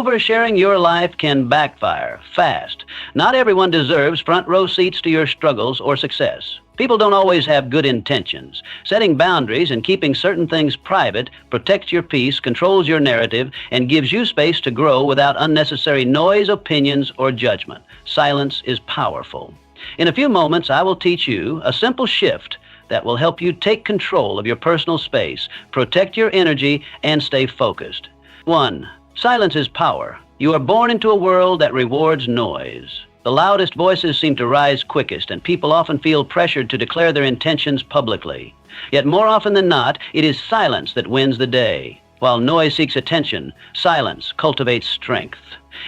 oversharing your life can backfire fast. Not everyone deserves front row seats to your struggles or success. People don't always have good intentions. Setting boundaries and keeping certain things private protects your peace, controls your narrative, and gives you space to grow without unnecessary noise, opinions, or judgment. Silence is powerful. In a few moments, I will teach you a simple shift that will help you take control of your personal space, protect your energy, and stay focused. 1. Silence is power. You are born into a world that rewards noise. The loudest voices seem to rise quickest, and people often feel pressured to declare their intentions publicly. Yet more often than not, it is silence that wins the day. While noise seeks attention, silence cultivates strength.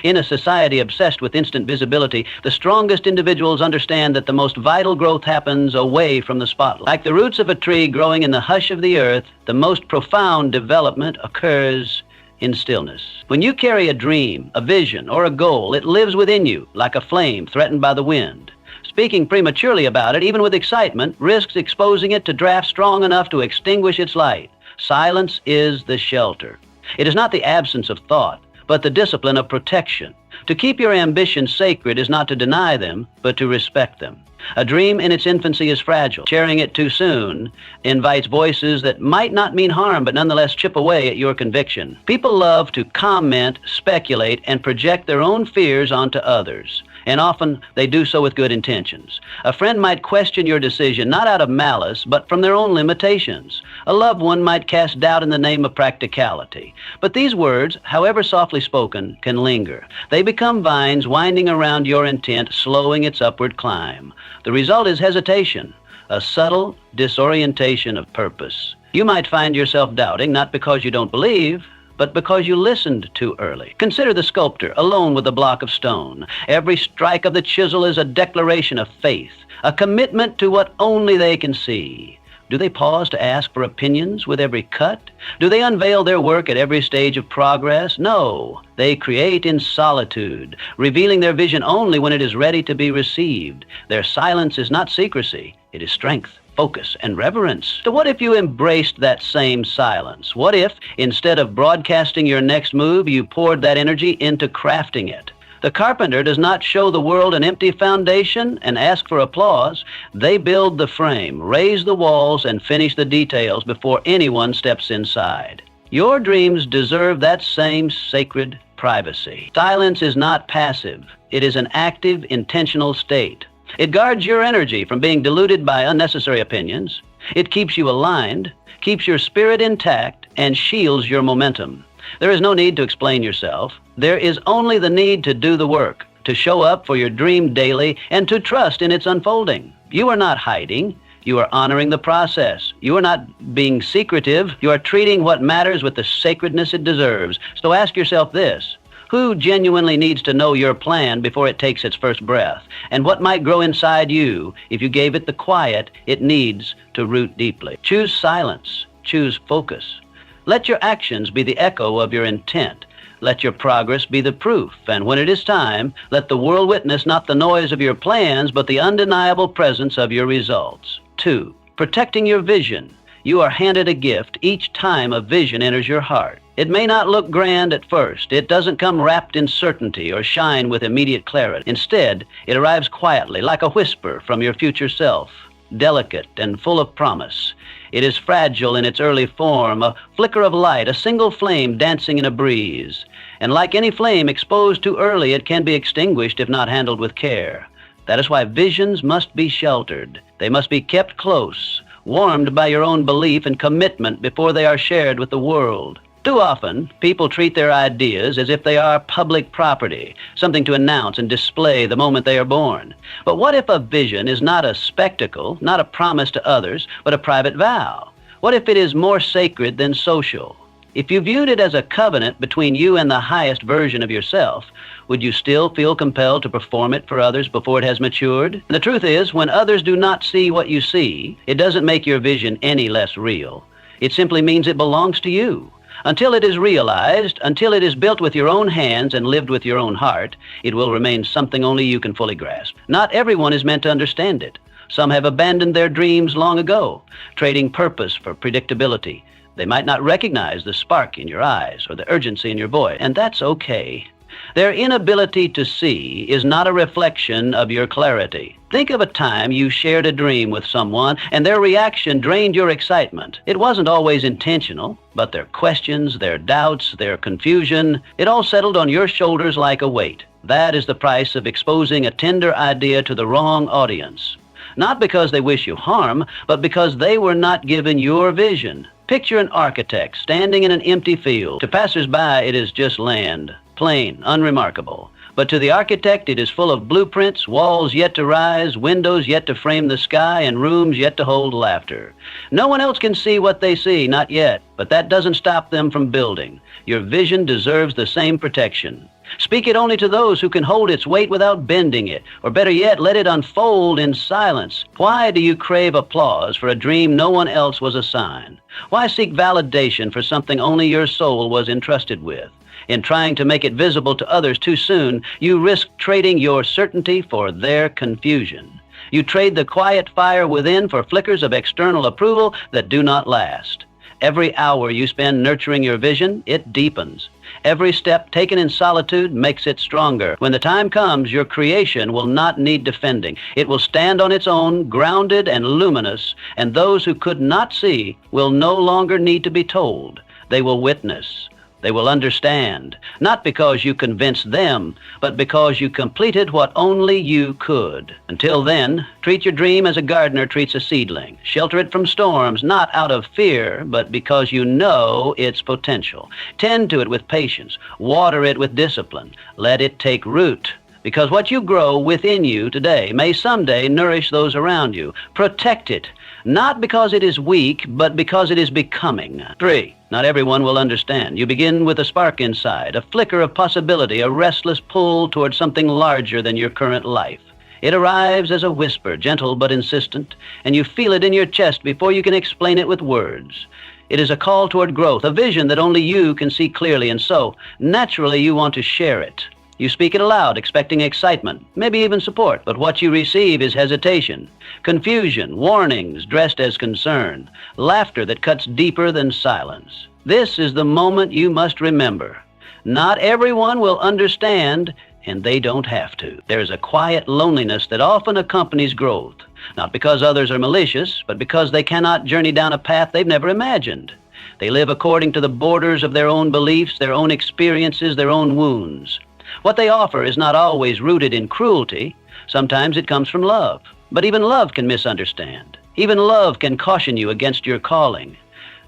In a society obsessed with instant visibility, the strongest individuals understand that the most vital growth happens away from the spotlight. Like the roots of a tree growing in the hush of the earth, the most profound development occurs in stillness. When you carry a dream, a vision, or a goal, it lives within you like a flame threatened by the wind. Speaking prematurely about it, even with excitement, risks exposing it to drafts strong enough to extinguish its light. Silence is the shelter. It is not the absence of thought, but the discipline of protection. To keep your ambitions sacred is not to deny them, but to respect them. A dream in its infancy is fragile. Sharing it too soon invites voices that might not mean harm, but nonetheless chip away at your conviction. People love to comment, speculate, and project their own fears onto others, and often they do so with good intentions. A friend might question your decision not out of malice, but from their own limitations. A loved one might cast doubt in the name of practicality. But these words, however softly spoken, can linger. They become vines winding around your intent, slowing its upward climb. The result is hesitation, a subtle disorientation of purpose. You might find yourself doubting, not because you don't believe, but because you listened too early. Consider the sculptor alone with a block of stone. Every strike of the chisel is a declaration of faith, a commitment to what only they can see. Do they pause to ask for opinions with every cut? Do they unveil their work at every stage of progress? No, they create in solitude, revealing their vision only when it is ready to be received. Their silence is not secrecy, it is strength, focus, and reverence. So what if you embraced that same silence? What if, instead of broadcasting your next move, you poured that energy into crafting it? The carpenter does not show the world an empty foundation and ask for applause. They build the frame, raise the walls, and finish the details before anyone steps inside. Your dreams deserve that same sacred privacy. Silence is not passive. It is an active, intentional state. It guards your energy from being diluted by unnecessary opinions. It keeps you aligned, keeps your spirit intact, and shields your momentum. There is no need to explain yourself. There is only the need to do the work, to show up for your dream daily, and to trust in its unfolding. You are not hiding. You are honoring the process. You are not being secretive. You are treating what matters with the sacredness it deserves. So ask yourself this: who genuinely needs to know your plan before it takes its first breath? And what might grow inside you if you gave it the quiet it needs to root deeply? Choose silence. Choose focus. Let your actions be the echo of your intent. Let your progress be the proof. And when it is time, let the world witness not the noise of your plans, but the undeniable presence of your results. 2. Protecting your vision. You are handed a gift each time a vision enters your heart. It may not look grand at first. It doesn't come wrapped in certainty or shine with immediate clarity. Instead, it arrives quietly, like a whisper from your future self, delicate and full of promise. It is fragile in its early form, a flicker of light, a single flame dancing in a breeze. And like any flame exposed too early, it can be extinguished if not handled with care. That is why visions must be sheltered. They must be kept close, warmed by your own belief and commitment before they are shared with the world. Too often, people treat their ideas as if they are public property, something to announce and display the moment they are born. But what if a vision is not a spectacle, not a promise to others, but a private vow? What if it is more sacred than social? If you viewed it as a covenant between you and the highest version of yourself, would you still feel compelled to perform it for others before it has matured? The truth is, when others do not see what you see, it doesn't make your vision any less real. It simply means it belongs to you. Until it is realized, until it is built with your own hands and lived with your own heart, it will remain something only you can fully grasp. Not everyone is meant to understand it. Some have abandoned their dreams long ago, trading purpose for predictability. They might not recognize the spark in your eyes or the urgency in your voice, and that's okay. Their inability to see is not a reflection of your clarity. Think of a time you shared a dream with someone and their reaction drained your excitement. It wasn't always intentional, but their questions, their doubts, their confusion, it all settled on your shoulders like a weight. That is the price of exposing a tender idea to the wrong audience. Not because they wish you harm, but because they were not given your vision. Picture an architect standing in an empty field. To passers-by, it is just land. Plain, unremarkable. But to the architect, it is full of blueprints, walls yet to rise, windows yet to frame the sky, and rooms yet to hold laughter. No one else can see what they see, not yet, but that doesn't stop them from building. Your vision deserves the same protection. Speak it only to those who can hold its weight without bending it, or better yet, let it unfold in silence. Why do you crave applause for a dream no one else was assigned? Why seek validation for something only your soul was entrusted with? In trying to make it visible to others too soon, you risk trading your certainty for their confusion. You trade the quiet fire within for flickers of external approval that do not last. Every hour you spend nurturing your vision, it deepens. Every step taken in solitude makes it stronger. When the time comes, your creation will not need defending. It will stand on its own, grounded and luminous, and those who could not see will no longer need to be told. They will witness. They will understand, not because you convinced them, but because you completed what only you could. Until then, treat your dream as a gardener treats a seedling. Shelter it from storms, not out of fear, but because you know its potential. Tend to it with patience. Water it with discipline. Let it take root. Because what you grow within you today may someday nourish those around you. Protect it, not because it is weak, but because it is becoming. 3. Not everyone will understand. You begin with a spark inside, a flicker of possibility, a restless pull toward something larger than your current life. It arrives as a whisper, gentle but insistent, and you feel it in your chest before you can explain it with words. It is a call toward growth, a vision that only you can see clearly, and so, naturally, you want to share it. You speak it aloud, expecting excitement, maybe even support, but what you receive is hesitation, confusion, warnings dressed as concern, laughter that cuts deeper than silence. This is the moment you must remember. Not everyone will understand, and they don't have to. There is a quiet loneliness that often accompanies growth, not because others are malicious, but because they cannot journey down a path they've never imagined. They live according to the borders of their own beliefs, their own experiences, their own wounds. What they offer is not always rooted in cruelty. Sometimes it comes from love. But even love can misunderstand. Even love can caution you against your calling.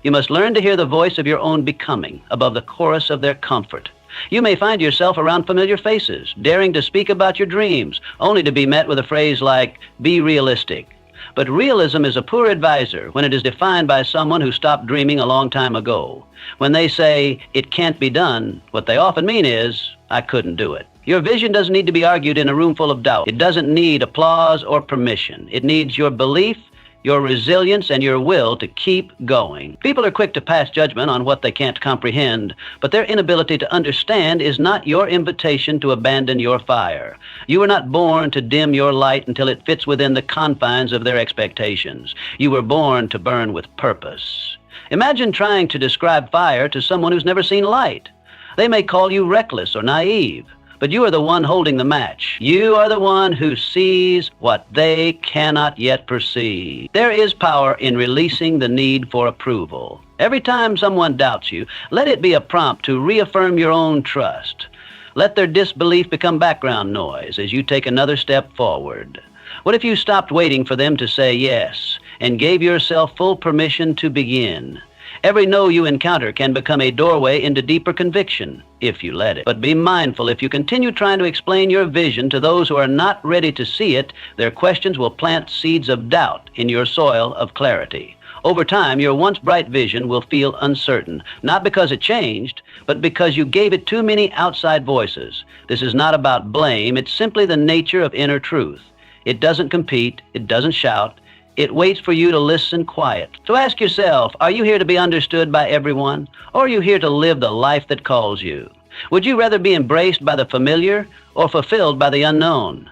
You must learn to hear the voice of your own becoming above the chorus of their comfort. You may find yourself around familiar faces, daring to speak about your dreams, only to be met with a phrase like, "Be realistic." But realism is a poor advisor when it is defined by someone who stopped dreaming a long time ago. When they say, "It can't be done," what they often mean is, "I couldn't do it." Your vision doesn't need to be argued in a room full of doubt. It doesn't need applause or permission. It needs your belief, your resilience, and your will to keep going. People are quick to pass judgment on what they can't comprehend, but their inability to understand is not your invitation to abandon your fire. You were not born to dim your light until it fits within the confines of their expectations. You were born to burn with purpose. Imagine trying to describe fire to someone who's never seen light. They may call you reckless or naive, but you are the one holding the match. You are the one who sees what they cannot yet perceive. There is power in releasing the need for approval. Every time someone doubts you, let it be a prompt to reaffirm your own trust. Let their disbelief become background noise as you take another step forward. What if you stopped waiting for them to say yes and gave yourself full permission to begin? Every no you encounter can become a doorway into deeper conviction, if you let it. But be mindful, if you continue trying to explain your vision to those who are not ready to see it, their questions will plant seeds of doubt in your soil of clarity. Over time, your once bright vision will feel uncertain, not because it changed, but because you gave it too many outside voices. This is not about blame, it's simply the nature of inner truth. It doesn't compete, it doesn't shout, it waits for you to listen quiet. So ask yourself, are you here to be understood by everyone, or are you here to live the life that calls you? Would you rather be embraced by the familiar or fulfilled by the unknown?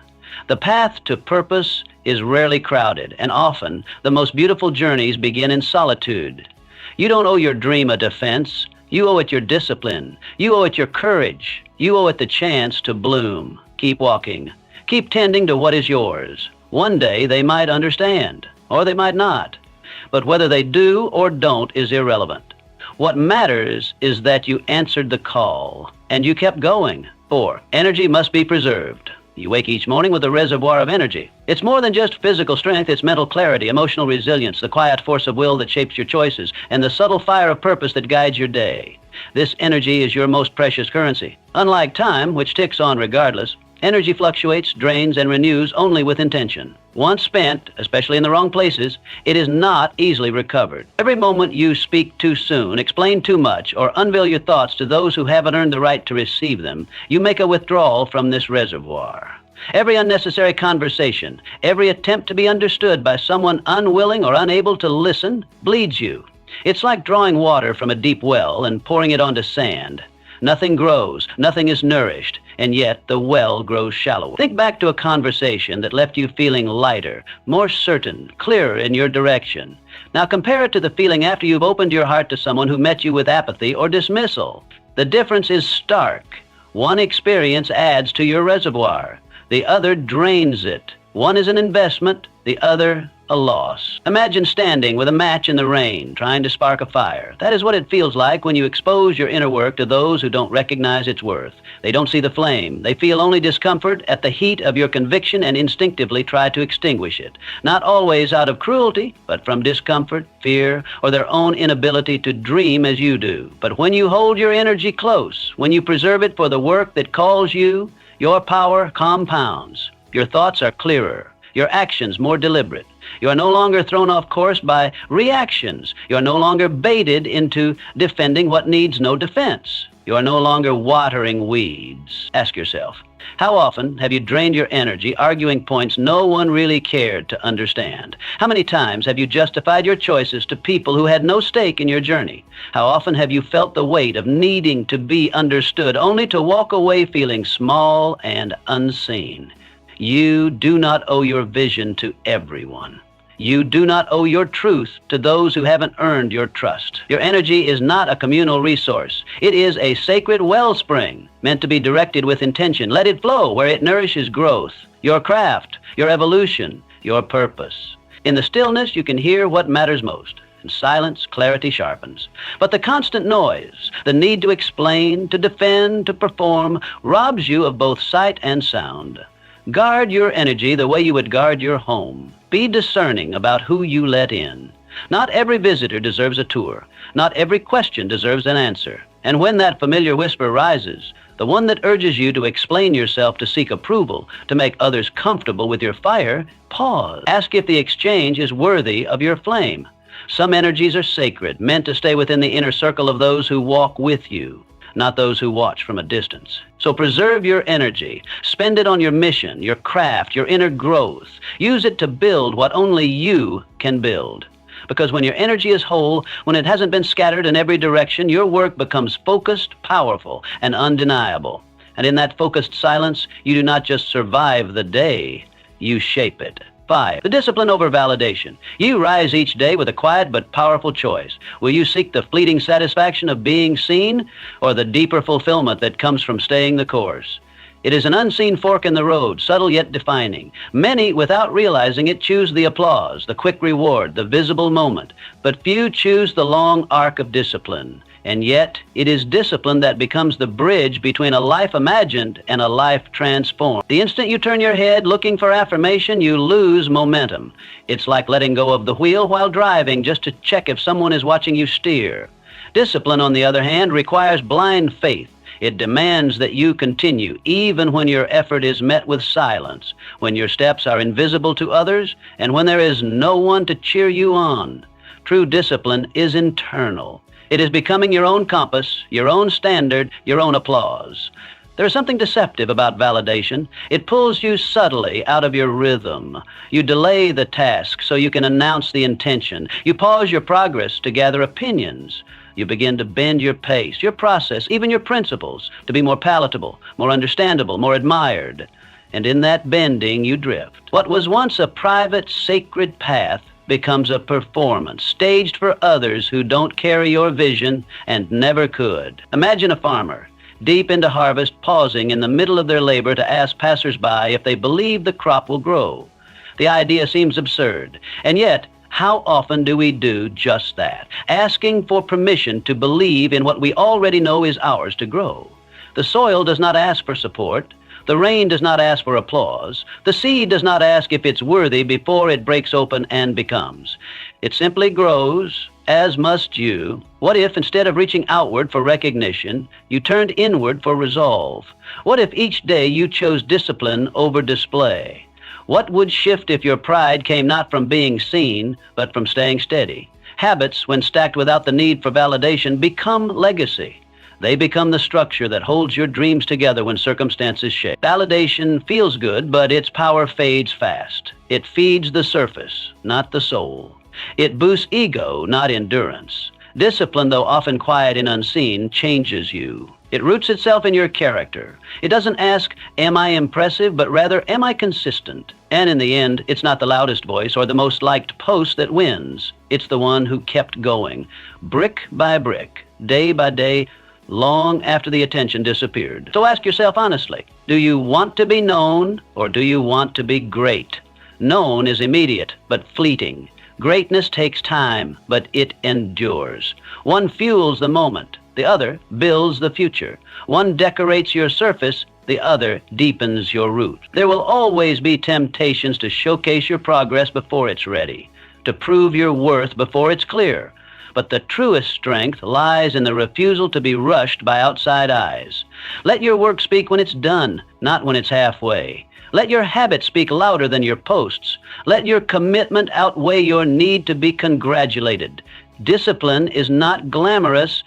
The path to purpose is rarely crowded, and often the most beautiful journeys begin in solitude. You don't owe your dream a defense. You owe it your discipline. You owe it your courage. You owe it the chance to bloom. Keep walking. Keep tending to what is yours. One day they might understand, or they might not. But whether they do or don't is irrelevant. What matters is that you answered the call, and you kept going. 4. Energy must be preserved. You wake each morning with a reservoir of energy. It's more than just physical strength, it's mental clarity, emotional resilience, the quiet force of will that shapes your choices, and the subtle fire of purpose that guides your day. This energy is your most precious currency. Unlike time, which ticks on regardless, energy fluctuates, drains, and renews only with intention. Once spent, especially in the wrong places, it is not easily recovered. Every moment you speak too soon, explain too much, or unveil your thoughts to those who haven't earned the right to receive them, you make a withdrawal from this reservoir. Every unnecessary conversation, every attempt to be understood by someone unwilling or unable to listen, bleeds you. It's like drawing water from a deep well and pouring it onto sand. Nothing grows, nothing is nourished, and yet the well grows shallower. Think back to a conversation that left you feeling lighter, more certain, clearer in your direction. Now compare it to the feeling after you've opened your heart to someone who met you with apathy or dismissal. The difference is stark. One experience adds to your reservoir. The other drains it. One is an investment, the other a loss. Imagine standing with a match in the rain, trying to spark a fire. That is what it feels like when you expose your inner work to those who don't recognize its worth. They don't see the flame. They feel only discomfort at the heat of your conviction and instinctively try to extinguish it. Not always out of cruelty, but from discomfort, fear, or their own inability to dream as you do. But when you hold your energy close, when you preserve it for the work that calls you, your power compounds. Your thoughts are clearer. Your actions more deliberate. You are no longer thrown off course by reactions. You are no longer baited into defending what needs no defense. You are no longer watering weeds. Ask yourself, how often have you drained your energy arguing points no one really cared to understand? How many times have you justified your choices to people who had no stake in your journey? How often have you felt the weight of needing to be understood, only to walk away feeling small and unseen? You do not owe your vision to everyone. You do not owe your truth to those who haven't earned your trust. Your energy is not a communal resource. It is a sacred wellspring meant to be directed with intention. Let it flow where it nourishes growth, your craft, your evolution, your purpose. In the stillness, you can hear what matters most. In silence, clarity sharpens. But the constant noise, the need to explain, to defend, to perform, robs you of both sight and sound. Guard your energy the way you would guard your home. Be discerning about who you let in. Not every visitor deserves a tour. Not every question deserves an answer. And when that familiar whisper rises, the one that urges you to explain yourself to seek approval, to make others comfortable with your fire, pause. Ask if the exchange is worthy of your flame. Some energies are sacred, meant to stay within the inner circle of those who walk with you, not those who watch from a distance. So preserve your energy. Spend it on your mission, your craft, your inner growth. Use it to build what only you can build. Because when your energy is whole, when it hasn't been scattered in every direction, your work becomes focused, powerful, and undeniable. And in that focused silence, you do not just survive the day, you shape it. 5. The discipline over validation. You rise each day with a quiet but powerful choice. Will you seek the fleeting satisfaction of being seen, or the deeper fulfillment that comes from staying the course? It is an unseen fork in the road, subtle yet defining. Many, without realizing it, choose the applause, the quick reward, the visible moment. But few choose the long arc of discipline. And yet, it is discipline that becomes the bridge between a life imagined and a life transformed. The instant you turn your head looking for affirmation, you lose momentum. It's like letting go of the wheel while driving just to check if someone is watching you steer. Discipline, on the other hand, requires blind faith. It demands that you continue, even when your effort is met with silence, when your steps are invisible to others, and when there is no one to cheer you on. True discipline is internal. It is becoming your own compass, your own standard, your own applause. There is something deceptive about validation. It pulls you subtly out of your rhythm. You delay the task so you can announce the intention. You pause your progress to gather opinions. You begin to bend your pace, your process, even your principles, to be more palatable, more understandable, more admired. And in that bending, you drift. What was once a private, sacred path becomes a performance, staged for others who don't carry your vision and never could. Imagine a farmer, deep into harvest, pausing in the middle of their labor to ask passersby if they believe the crop will grow. The idea seems absurd, and yet, how often do we do just that, asking for permission to believe in what we already know is ours to grow? The soil does not ask for support. The rain does not ask for applause. The seed does not ask if it's worthy before it breaks open and becomes. It simply grows, as must you. What if, instead of reaching outward for recognition, you turned inward for resolve? What if each day you chose discipline over display? What would shift if your pride came not from being seen, but from staying steady? Habits, when stacked without the need for validation, become legacy. They become the structure that holds your dreams together when circumstances shake. Validation feels good, but its power fades fast. It feeds the surface, not the soul. It boosts ego, not endurance. Discipline, though often quiet and unseen, changes you. It roots itself in your character. It doesn't ask, am I impressive, but rather, am I consistent? And in the end, it's not the loudest voice or the most liked post that wins. It's the one who kept going, brick by brick, day by day, long after the attention disappeared. So ask yourself honestly, do you want to be known or do you want to be great? Known is immediate but fleeting. Greatness takes time, but it endures. One fuels the moment, the other builds the future. One decorates your surface, the other deepens your root. There will always be temptations to showcase your progress before it's ready, to prove your worth before it's clear. But the truest strength lies in the refusal to be rushed by outside eyes. Let your work speak when it's done, not when it's halfway. Let your habits speak louder than your posts. Let your commitment outweigh your need to be congratulated. Discipline is not glamorous.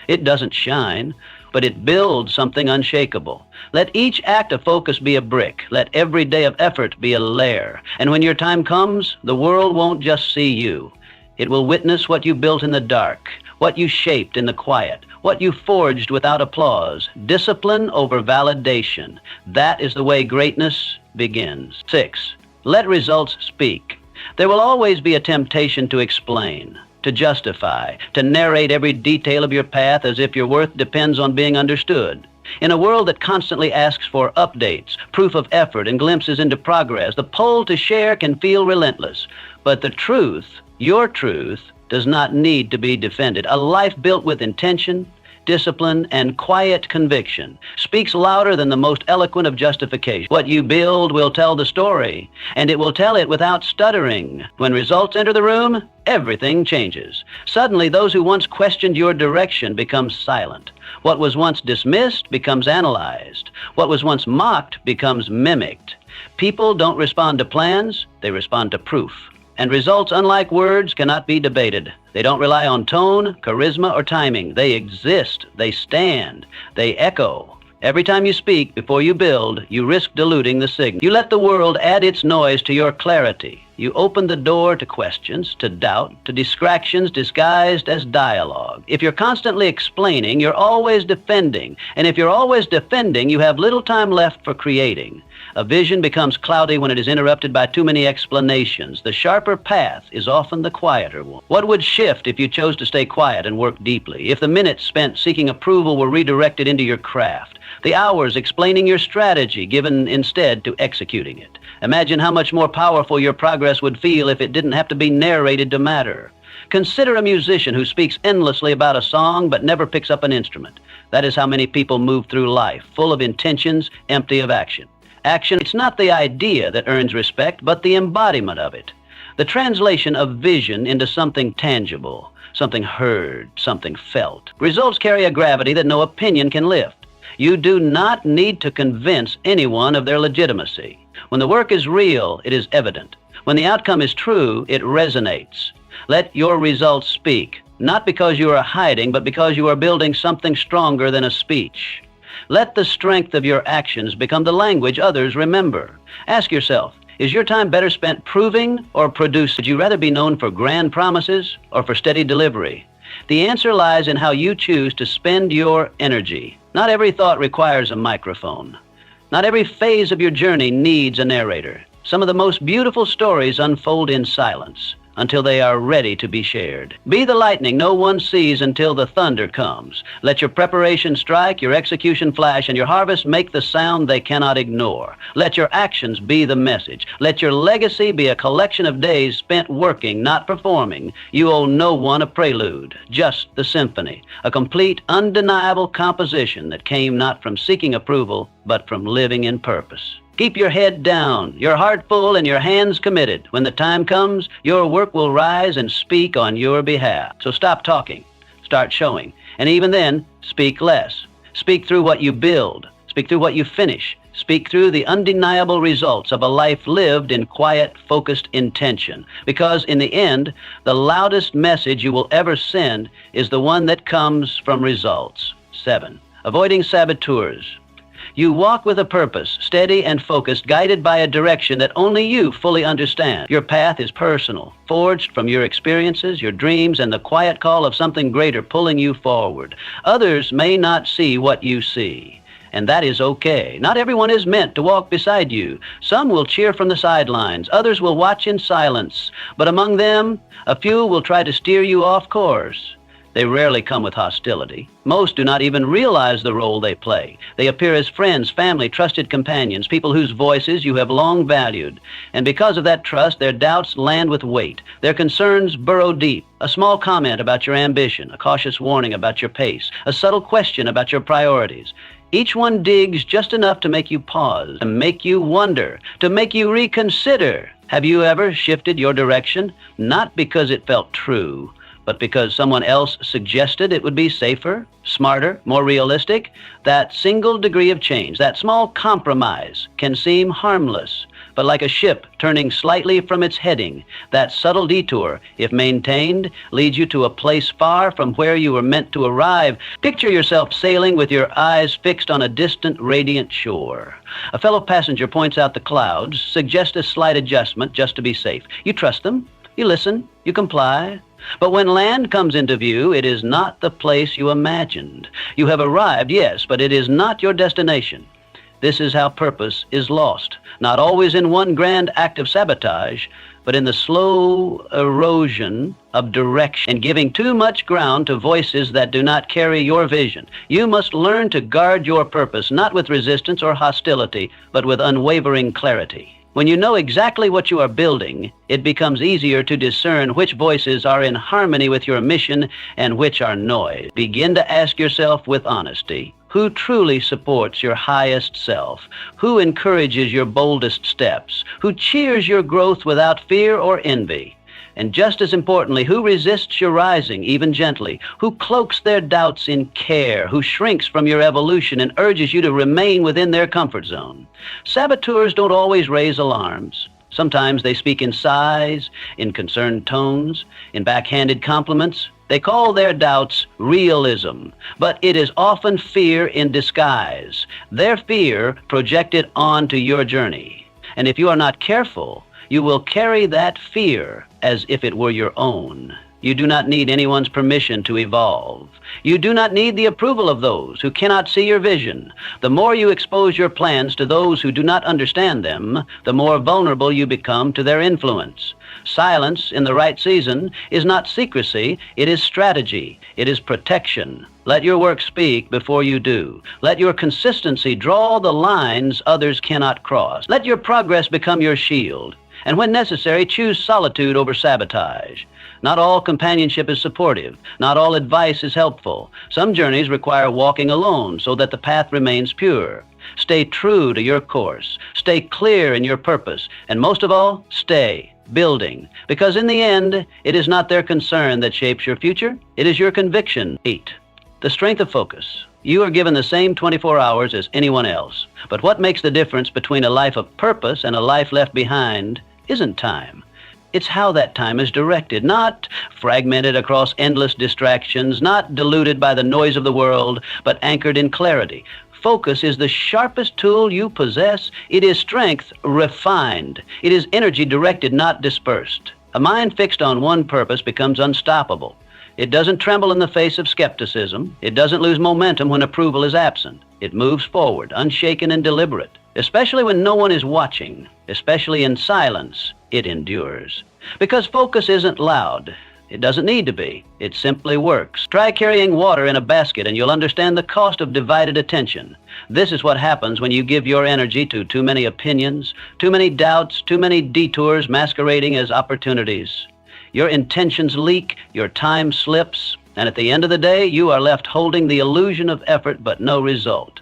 It doesn't shine, but it builds something unshakable. Let each act of focus be a brick. Let every day of effort be a layer. And when your time comes, the world won't just see you. It will witness what you built in the dark, what you shaped in the quiet, what you forged without applause. Discipline over validation. That is the way greatness begins. 6. Let results speak. There will always be a temptation to explain, to justify, to narrate every detail of your path as if your worth depends on being understood. In a world that constantly asks for updates, proof of effort, and glimpses into progress, the pull to share can feel relentless. But the truth, your truth, does not need to be defended. A life built with intention, discipline, and quiet conviction speaks louder than the most eloquent of justification. What you build will tell the story, and it will tell it without stuttering. When results enter the room, everything changes. Suddenly, those who once questioned your direction become silent. What was once dismissed becomes analyzed. What was once mocked becomes mimicked. People don't respond to plans, they respond to proof. And results, unlike words, cannot be debated. They don't rely on tone, charisma, or timing. They exist. They stand. They echo. Every time you speak before you build, you risk diluting the signal. You let the world add its noise to your clarity. You open the door to questions, to doubt, to distractions disguised as dialogue. If you're constantly explaining, you're always defending. And if you're always defending, you have little time left for creating. A vision becomes cloudy when it is interrupted by too many explanations. The sharper path is often the quieter one. What would shift if you chose to stay quiet and work deeply? If the minutes spent seeking approval were redirected into your craft? The hours explaining your strategy given instead to executing it? Imagine how much more powerful your progress would feel if it didn't have to be narrated to matter. Consider a musician who speaks endlessly about a song but never picks up an instrument. That is how many people move through life, full of intentions, empty of action. Action, it's not the idea that earns respect, but the embodiment of it. The translation of vision into something tangible, something heard, something felt. Results carry a gravity that no opinion can lift. You do not need to convince anyone of their legitimacy. When the work is real, it is evident. When the outcome is true, it resonates. Let your results speak, not because you are hiding, but because you are building something stronger than a speech. Let the strength of your actions become the language others remember. Ask yourself, is your time better spent proving or producing? Would you rather be known for grand promises or for steady delivery? The answer lies in how you choose to spend your energy. Not every thought requires a microphone. Not every phase of your journey needs a narrator. Some of the most beautiful stories unfold in silence. until they are ready to be shared. Be the lightning no one sees until the thunder comes. Let your preparation strike, your execution flash, and your harvest make the sound they cannot ignore. Let your actions be the message. Let your legacy be a collection of days spent working, not performing. You owe no one a prelude, just the symphony, a complete, undeniable composition that came not from seeking approval, but from living in purpose. Keep your head down, your heart full, and your hands committed. When the time comes, your work will rise and speak on your behalf. So stop talking, start showing. And even then, speak less. Speak through what you build. Speak through what you finish. Speak through the undeniable results of a life lived in quiet, focused intention. Because in the end, the loudest message you will ever send is the one that comes from results. 7. Avoiding saboteurs. You walk with a purpose, steady and focused, guided by a direction that only you fully understand. Your path is personal, forged from your experiences, your dreams, and the quiet call of something greater pulling you forward. Others may not see what you see, and that is okay. Not everyone is meant to walk beside you. Some will cheer from the sidelines. Others will watch in silence. But among them, a few will try to steer you off course. They rarely come with hostility. Most do not even realize the role they play. They appear as friends, family, trusted companions, people whose voices you have long valued. And because of that trust, their doubts land with weight. Their concerns burrow deep. A small comment about your ambition, a cautious warning about your pace, a subtle question about your priorities. Each one digs just enough to make you pause, to make you wonder, to make you reconsider. Have you ever shifted your direction? Not because it felt true, but because someone else suggested it would be safer, smarter, more realistic. That single degree of change, that small compromise, can seem harmless. But like a ship turning slightly from its heading, that subtle detour, if maintained, leads you to a place far from where you were meant to arrive. Picture yourself sailing with your eyes fixed on a distant, radiant shore. A fellow passenger points out the clouds, suggests a slight adjustment just to be safe. You trust them, you listen, you comply. But when land comes into view, it is not the place you imagined. You have arrived, yes, but it is not your destination. This is how purpose is lost, not always in one grand act of sabotage, but in the slow erosion of direction and giving too much ground to voices that do not carry your vision. You must learn to guard your purpose, not with resistance or hostility, but with unwavering clarity. When you know exactly what you are building, it becomes easier to discern which voices are in harmony with your mission and which are noise. Begin to ask yourself with honesty, who truly supports your highest self? Who encourages your boldest steps? Who cheers your growth without fear or envy? And just as importantly, who resists your rising, even gently? Who cloaks their doubts in care? Who shrinks from your evolution and urges you to remain within their comfort zone? Saboteurs don't always raise alarms. Sometimes they speak in sighs, in concerned tones, in backhanded compliments. They call their doubts realism, but it is often fear in disguise. Their fear projected onto your journey. And if you are not careful, you will carry that fear as if it were your own. You do not need anyone's permission to evolve. You do not need the approval of those who cannot see your vision. The more you expose your plans to those who do not understand them, the more vulnerable you become to their influence. Silence in the right season is not secrecy, it is strategy, it is protection. Let your work speak before you do. Let your consistency draw the lines others cannot cross. Let your progress become your shield. And when necessary, choose solitude over sabotage. Not all companionship is supportive. Not all advice is helpful. Some journeys require walking alone so that the path remains pure. Stay true to your course. Stay clear in your purpose. And most of all, stay building. Because in the end, it is not their concern that shapes your future. It is your conviction. 8. The strength of focus. You are given the same 24 hours as anyone else. But what makes the difference between a life of purpose and a life left behind isn't time. It's how that time is directed, not fragmented across endless distractions, not diluted by the noise of the world, but anchored in clarity. Focus is the sharpest tool you possess. It is strength refined. It is energy directed, not dispersed. A mind fixed on one purpose becomes unstoppable. It doesn't tremble in the face of skepticism. It doesn't lose momentum when approval is absent. It moves forward, unshaken and deliberate. Especially when no one is watching, especially in silence, it endures. Because focus isn't loud. It doesn't need to be. It simply works. Try carrying water in a basket and you'll understand the cost of divided attention. This is what happens when you give your energy to too many opinions, too many doubts, too many detours masquerading as opportunities. Your intentions leak, your time slips, and at the end of the day, you are left holding the illusion of effort but no result.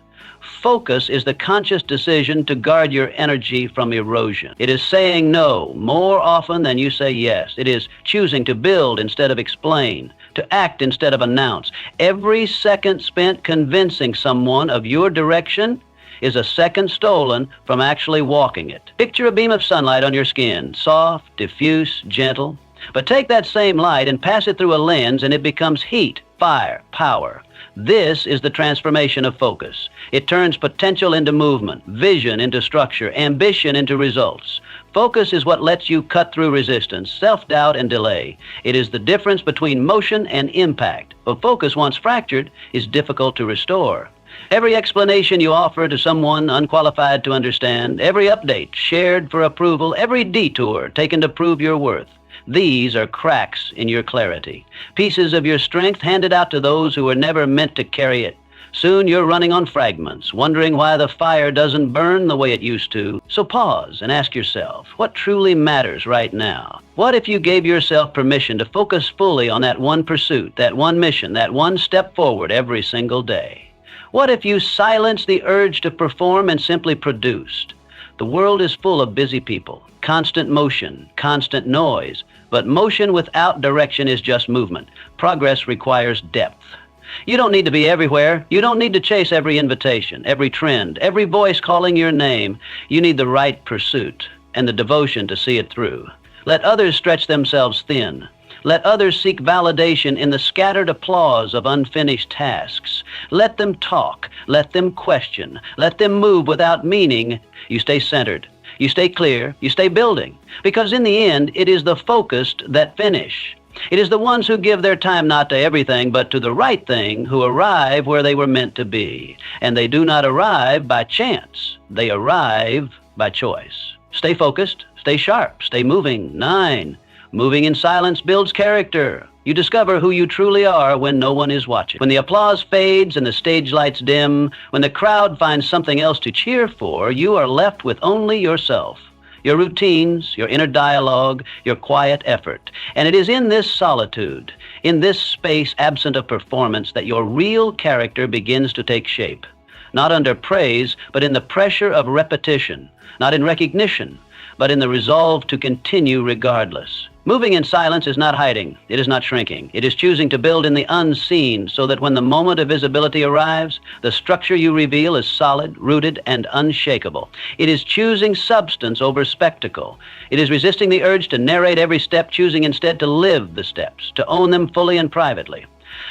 Focus is the conscious decision to guard your energy from erosion. It is saying no more often than you say yes. It is choosing to build instead of explain, to act instead of announce. Every second spent convincing someone of your direction is a second stolen from actually walking it. Picture a beam of sunlight on your skin, soft, diffuse, gentle. But take that same light and pass it through a lens and it becomes heat, fire, power. This is the transformation of focus. It turns potential into movement, vision into structure, ambition into results. Focus is what lets you cut through resistance, self-doubt, and delay. It is the difference between motion and impact. But focus, once fractured, is difficult to restore. Every explanation you offer to someone unqualified to understand, every update shared for approval, every detour taken to prove your worth, these are cracks in your clarity, pieces of your strength handed out to those who were never meant to carry it. Soon you're running on fragments, wondering why the fire doesn't burn the way it used to. So pause and ask yourself, what truly matters right now? What if you gave yourself permission to focus fully on that one pursuit, that one mission, that one step forward every single day? What if you silenced the urge to perform and simply produced? The world is full of busy people, constant motion, constant noise, but motion without direction is just movement. Progress requires depth. You don't need to be everywhere. You don't need to chase every invitation, every trend, every voice calling your name. You need the right pursuit and the devotion to see it through. Let others stretch themselves thin. Let others seek validation in the scattered applause of unfinished tasks. Let them talk. Let them question. Let them move without meaning. You stay centered. You stay clear. You stay building. Because in the end, it is the focused that finish. It is the ones who give their time not to everything, but to the right thing who arrive where they were meant to be. And they do not arrive by chance. They arrive by choice. Stay focused. Stay sharp. Stay moving. 9. Moving in silence builds character. You discover who you truly are when no one is watching. When the applause fades and the stage lights dim, when the crowd finds something else to cheer for, you are left with only yourself, your routines, your inner dialogue, your quiet effort. And it is in this solitude, in this space absent of performance, that your real character begins to take shape. Not under praise, but in the pressure of repetition. Not in recognition, but in the resolve to continue regardless. Moving in silence is not hiding. It is not shrinking. It is choosing to build in the unseen so that when the moment of visibility arrives, the structure you reveal is solid, rooted, and unshakable. It is choosing substance over spectacle. It is resisting the urge to narrate every step, choosing instead to live the steps, to own them fully and privately.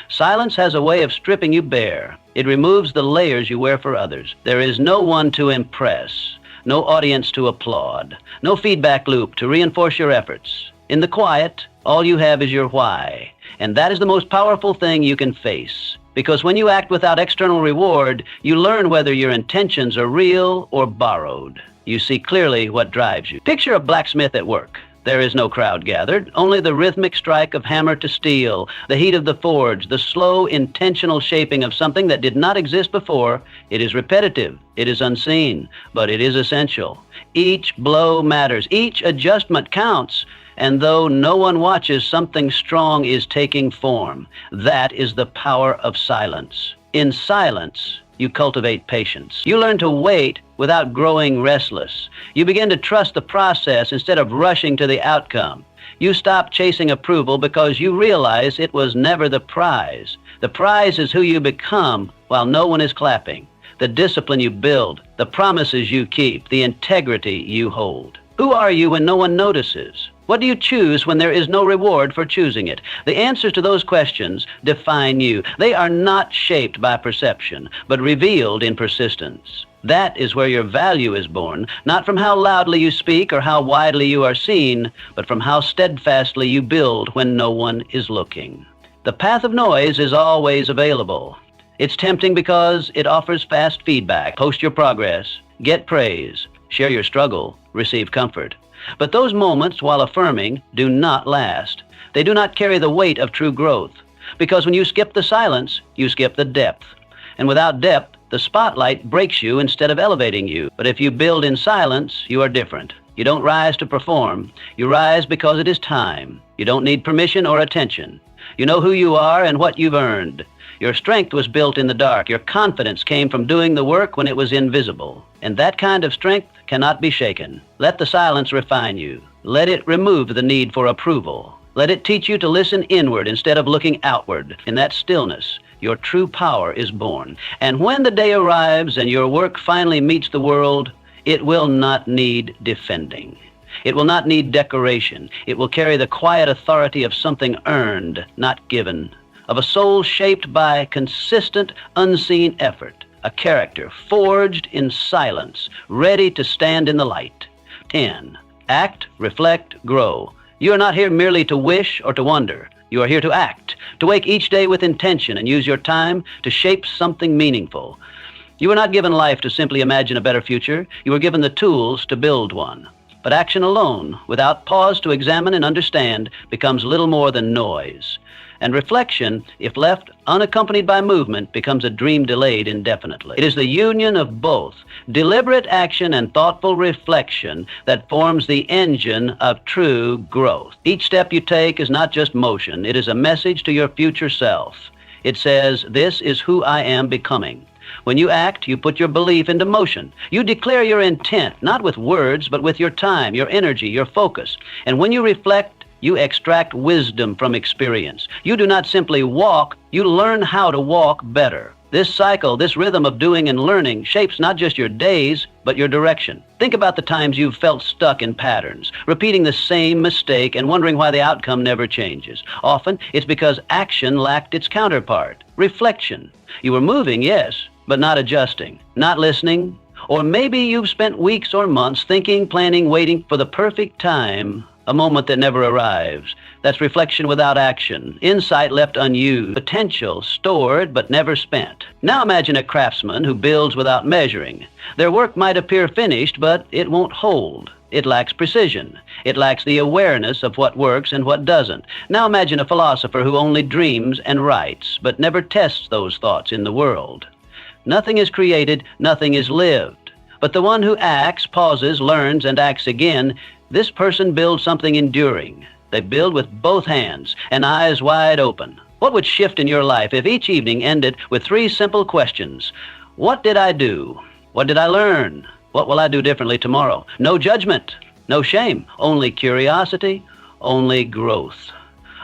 Silence has a way of stripping you bare. It removes the layers you wear for others. There is no one to impress, no audience to applaud, no feedback loop to reinforce your efforts. In the quiet, all you have is your why, and that is the most powerful thing you can face. Because when you act without external reward, you learn whether your intentions are real or borrowed. You see clearly what drives you. Picture a blacksmith at work. There is no crowd gathered, only the rhythmic strike of hammer to steel, the heat of the forge, the slow, intentional shaping of something that did not exist before. It is repetitive, it is unseen, but it is essential. Each blow matters, each adjustment counts. And though no one watches, something strong is taking form. That is the power of silence. In silence, you cultivate patience. You learn to wait without growing restless. You begin to trust the process instead of rushing to the outcome. You stop chasing approval because you realize it was never the prize. The prize is who you become while no one is clapping. The discipline you build, the promises you keep, the integrity you hold. Who are you when no one notices? What do you choose when there is no reward for choosing it? The answers to those questions define you. They are not shaped by perception, but revealed in persistence. That is where your value is born, not from how loudly you speak or how widely you are seen, but from how steadfastly you build when no one is looking. The path of noise is always available. It's tempting because it offers fast feedback. Post your progress, get praise, share your struggle, receive comfort. But those moments, while affirming, do not last. They do not carry the weight of true growth. Because when you skip the silence, you skip the depth. And without depth, the spotlight breaks you instead of elevating you. But if you build in silence, you are different. You don't rise to perform. You rise because it is time. You don't need permission or attention. You know who you are and what you've earned. Your strength was built in the dark. Your confidence came from doing the work when it was invisible. And that kind of strength cannot be shaken. Let the silence refine you. Let it remove the need for approval. Let it teach you to listen inward instead of looking outward. In that stillness, your true power is born. And when the day arrives and your work finally meets the world, it will not need defending. It will not need decoration. It will carry the quiet authority of something earned, not given, of a soul shaped by consistent, unseen effort, a character forged in silence, ready to stand in the light. 10. Act, reflect, grow. You are not here merely to wish or to wonder. You are here to act, to wake each day with intention and use your time to shape something meaningful. You were not given life to simply imagine a better future. You were given the tools to build one. But action alone, without pause to examine and understand, becomes little more than noise. And reflection, if left unaccompanied by movement, becomes a dream delayed indefinitely. It is the union of both, deliberate action and thoughtful reflection, that forms the engine of true growth. Each step you take is not just motion. It is a message to your future self. It says, "This is who I am becoming." When you act, you put your belief into motion. You declare your intent, not with words, but with your time, your energy, your focus. And when you reflect, you extract wisdom from experience. You do not simply walk, you learn how to walk better. This cycle, this rhythm of doing and learning shapes not just your days, but your direction. Think about the times you've felt stuck in patterns, repeating the same mistake and wondering why the outcome never changes. Often, it's because action lacked its counterpart, reflection. You were moving, yes, but not adjusting, not listening. Or maybe you've spent weeks or months thinking, planning, waiting for the perfect time, a moment that never arrives. That's reflection without action, insight left unused, potential stored but never spent. Now imagine a craftsman who builds without measuring. Their work might appear finished, but it won't hold. It lacks precision. It lacks the awareness of what works and what doesn't. Now imagine a philosopher who only dreams and writes, but never tests those thoughts in the world. Nothing is created, nothing is lived. But the one who acts, pauses, learns, and acts again, this person builds something enduring. They build with both hands and eyes wide open. What would shift in your life if each evening ended with 3 simple questions? What did I do? What did I learn? What will I do differently tomorrow? No judgment, no shame, only curiosity, only growth.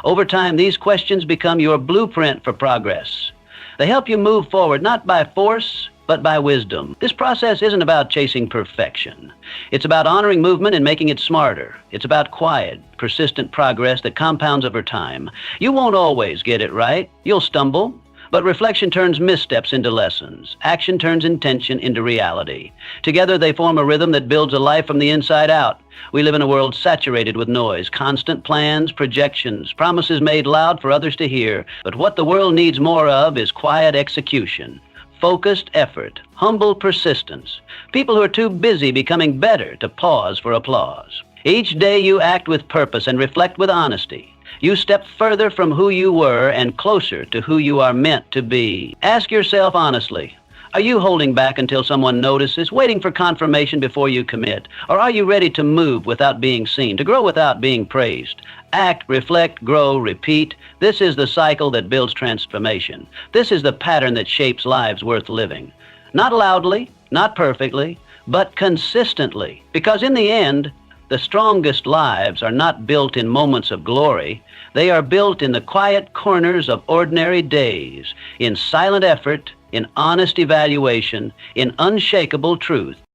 Over time, these questions become your blueprint for progress. They help you move forward not by force, but by wisdom. This process isn't about chasing perfection. It's about honoring movement and making it smarter. It's about quiet, persistent progress that compounds over time. You won't always get it right. You'll stumble. But reflection turns missteps into lessons. Action turns intention into reality. Together they form a rhythm that builds a life from the inside out. We live in a world saturated with noise, constant plans, projections, promises made loud for others to hear. But what the world needs more of is quiet execution, focused effort, humble persistence. People who are too busy becoming better to pause for applause. Each day you act with purpose and reflect with honesty. You step further from who you were and closer to who you are meant to be. Ask yourself honestly, are you holding back until someone notices, waiting for confirmation before you commit? Or are you ready to move without being seen, to grow without being praised? Act, reflect, grow, repeat. This is the cycle that builds transformation. This is the pattern that shapes lives worth living. Not loudly, not perfectly, but consistently. Because in the end, the strongest lives are not built in moments of glory. They are built in the quiet corners of ordinary days, in silent effort, in honest evaluation, in unshakable truth.